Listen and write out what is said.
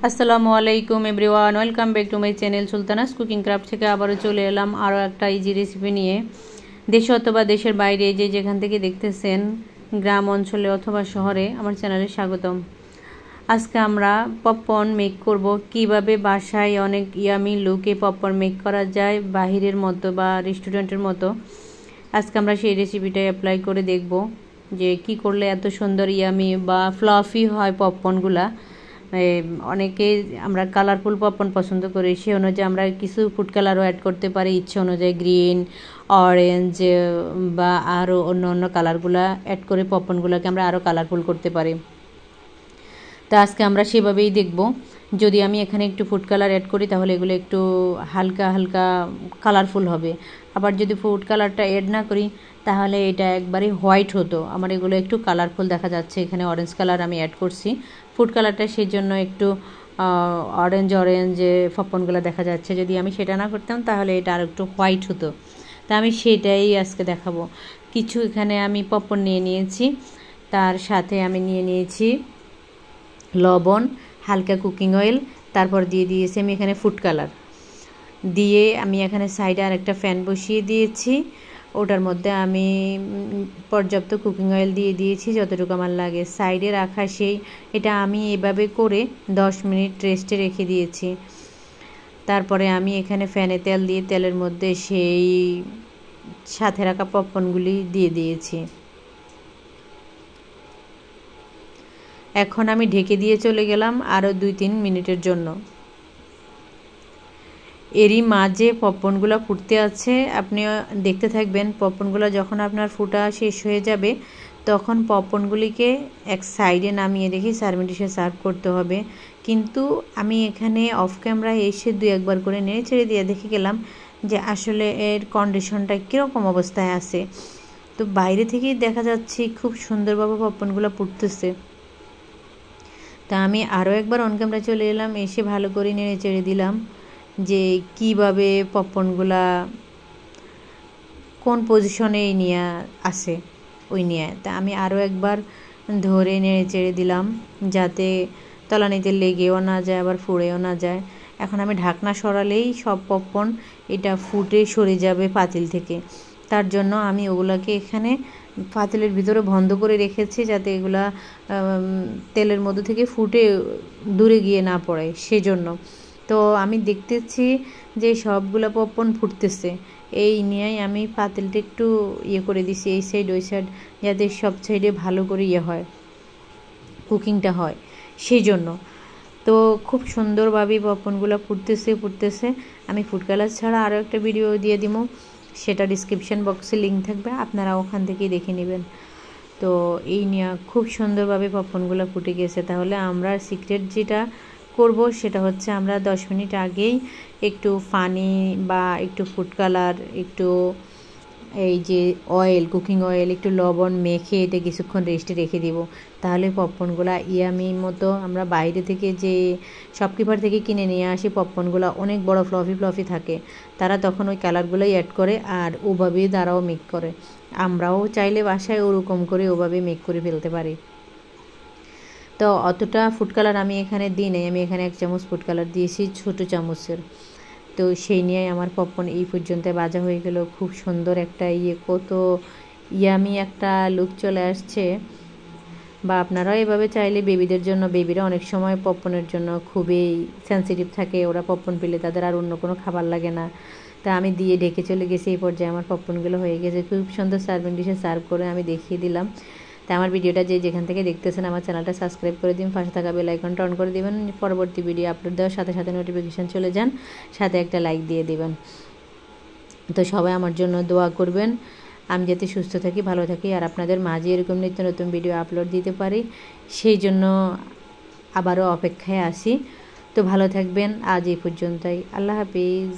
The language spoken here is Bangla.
আসসালামু আলাইকুম everyone, welcome back to my channel Sultana's cooking craft থেকে আবারও চলে এলাম আরও একটা ইজি রেসিপি নিয়ে। দেশে অথবা দেশের বাইরে যে যেখান থেকে দেখতেছেন, গ্রাম অঞ্চলে অথবা শহরে, আমার চ্যানেলে স্বাগতম। আজকে আমরা পপকর্ন মেক করব। কিভাবে বাসায় অনেক ইয়ামি লুকে পপকর্ন মেক করা যায় বাহিরের মতো বা রেস্টুরেন্টের মতো, আজকে আমরা সেই রেসিপিটা অ্যাপ্লাই করে দেখব যে কি করলে এত সুন্দর ইয়ামি বা ফ্লাফি হয় পপকর্নগুলা। অনেকে আমরা কালারফুল পপকর্ন পছন্দ করি, সে অনুযায়ী আমরা কিছু ফুড কালারও অ্যাড করতে পারি ইচ্ছে অনুযায়ী, গ্রিন, অরেঞ্জ বা আরও অন্য অন্য কালারগুলো অ্যাড করে পপকর্নগুলোকে আমরা আরও কালারফুল করতে পারি। তো আজকে আমরা সেভাবেই দেখব। যদি আমি এখানে একটু ফুড কালার অ্যাড করি তাহলে এগুলো একটু হালকা হালকা কালারফুল হবে, আবার যদি ফুড কালারটা অ্যাড না করি তাহলে এটা একবারে হোয়াইট হতো। আমার এগুলো একটু কালারফুল দেখা যাচ্ছে, এখানে অরেঞ্জ কালার আমি অ্যাড করছি ফুড কালারটা, সেই জন্য একটু অরেঞ্জ পপকর্নগুলো দেখা যাচ্ছে। যদি আমি সেটা না করতাম তাহলে এটা আর একটু হোয়াইট হতো। তা আমি সেটাই আজকে দেখাবো। কিছু এখানে আমি পপকর্ন নিয়ে নিয়েছি, তার সাথে আমি নিয়ে নিয়েছি লবণ, হালকা কুকিং অয়েল, তারপর দিয়ে দিয়েছি আমি এখানে ফুড কালার দিয়ে আমি এখানে সাইডে আর একটা ফ্যান বসিয়ে দিয়েছি। ওটার মধ্যে আমি পর্যাপ্ত কুকিং অয়েল দিয়ে দিয়েছি যতটুকু আমার লাগে। সাইডে রাখা এটা আমি এভাবে করে 10 মিনিট রেস্টে রেখে দিয়েছি। তারপরে আমি এখানে ফ্যানে তেল দিয়ে তেলের মধ্যে সেই সাথে রাখা পপকর্নগুলি দিয়ে দিয়েছি। এখন আমি ঢেকে দিয়ে চলে গেলাম আরও 2-3 মিনিটের জন্য। এরই মাঝে পপকর্নগুলো ফুটতে আছে, আপনি দেখতে থাকবেন। পপকর্নগুলো যখন আপনার ফুটা শেষ হয়ে যাবে তখন পপকর্নগুলিকে এক সাইডে নামিয়ে রেখে সার্ভিং ডিশে সার্ভ করতে হবে। কিন্তু আমি এখানে অফ ক্যামেরা এসে 2-1 করে নেড়ে ছেড়ে দিয়ে দেখে গেলাম যে আসলে এর কন্ডিশনটা কীরকম অবস্থায় আছে। তো বাইরে থেকেই দেখা যাচ্ছে খুব সুন্দরভাবে পপকর্নগুলো ফুটতেছে। তা আমি আরও একবার অন ক্যামেরা চলে এলাম, এসে ভালো করে নেড়ে চেড়ে দিলাম যে কিভাবে পপকর্নগুলা কোন পজিশনে নিয়ে আসে ওই নিয়ে। তা আমি আরও একবার ধরে নেড়ে চেড়ে দিলাম যাতে তলানিতে লেগেও না যায় আবার ফুঁড়েও না যায়। এখন আমি ঢাকনা সরালেই সব পপকর্ন এটা ফুটে সরে যাবে পাতিল থেকে। তার জন্য আমি ওগুলাকে এখানে পাতিলের ভিতরে বন্ধ করে রেখেছি যাতে এগুলা তেলের মধ্যে থেকে ফুটে দূরে গিয়ে না পড়ে, সেজন্য। তো আমি দেখতেছি যে সবগুলো পপকর্ন ফুটতেছে, এই নিয়েই আমি পাতিলটা একটু করে দিছি এই সাইড ওই সাইড, যাতে সব সাইডে ভালো করে হয়, কুকিংটা হয়, সেই জন্য। তো খুব সুন্দরভাবেই পপকর্নগুলো ফুটতেছে। আমি ফুড কালার ছাড়া আরও একটা ভিডিও দিয়ে দিব, সেটা ডিসক্রিপশান বক্সে লিঙ্ক থাকবে, আপনারা ওখান থেকেই দেখে নেবেন। তো এই নিয়ে খুব সুন্দরভাবে পপকর্নগুলো ফুটে গেছে। তাহলে আমরা সিক্রেট যেটা করব সেটা হচ্ছে আমরা 10 মিনিট আগেই একটু পানি বা একটু ফুড কালার, একটু এই যে অয়েল, কুকিং অয়েল, একটু লবণ মেখে এটা কিছুক্ষণ রেস্টে রেখে দিব। তাহলে পপকর্নগুলো ইয়ামি মতো, আমরা বাইরে থেকে যে শপকিপার থেকে কিনে নিয়ে আসি পপকর্নগুলো অনেক বড় ফ্লফি থাকে, তারা তখন ওই কালারগুলোই অ্যাড করে আর ওভাবেই তারাও মেক করে। আমরাও চাইলে বাসায় ওরকম করে ওভাবে মেক করে ফেলতে পারি। তো অতটা ফুড কালার আমি এখানে দিই নাই, আমি এখানে 1 চামচ ফুড কালার দিয়েছি ছোটো চামচের। তো সেই নিয়ে আমার পপকর্ন এই পর্যন্ত ভাজা হয়ে গেল। খুব সুন্দর একটা কত ইয়ামি একটা লুক চলে আসছে। বা আপনারাও এভাবে চাইলে বেবিদের জন্য, বেবিরা অনেক সময় পপকর্নের জন্য খুবই সেন্সিটিভ থাকে, ওরা পপকর্ন পেলে তাদের আর অন্য কোনো খাবার লাগে না। তা আমি দিয়ে ঢেকে চলে গেছি। এই পর্যায়ে আমার পপকর্নগুলো হয়ে গেছে, খুব সুন্দর সার্ভিং ডিশে সার্ভ করে আমি দেখিয়ে দিলাম। তা আমার ভিডিওটা যেখান থেকে দেখতেছেন আমার চ্যানেলটা সাবস্ক্রাইব করে দিন, পাশে থাকা বেল আইকনটা অন করে দিবেন, পরবর্তী ভিডিও আপলোড দেওয়ার সাথে সাথে নোটিফিকেশান চলে যান, সাথে একটা লাইক দিয়ে দিবেন। তো সবাই আমার জন্য দোয়া করবেন, আমি যাতে সুস্থ থাকি, ভালো থাকি, আর আপনাদের মাঝে এরকম নিত্য নতুন ভিডিও আপলোড দিতে পারি, সেই জন্য আবারও অপেক্ষায় আসি। তো ভালো থাকবেন, আজ এই পর্যন্তই, আল্লাহ হাফিজ।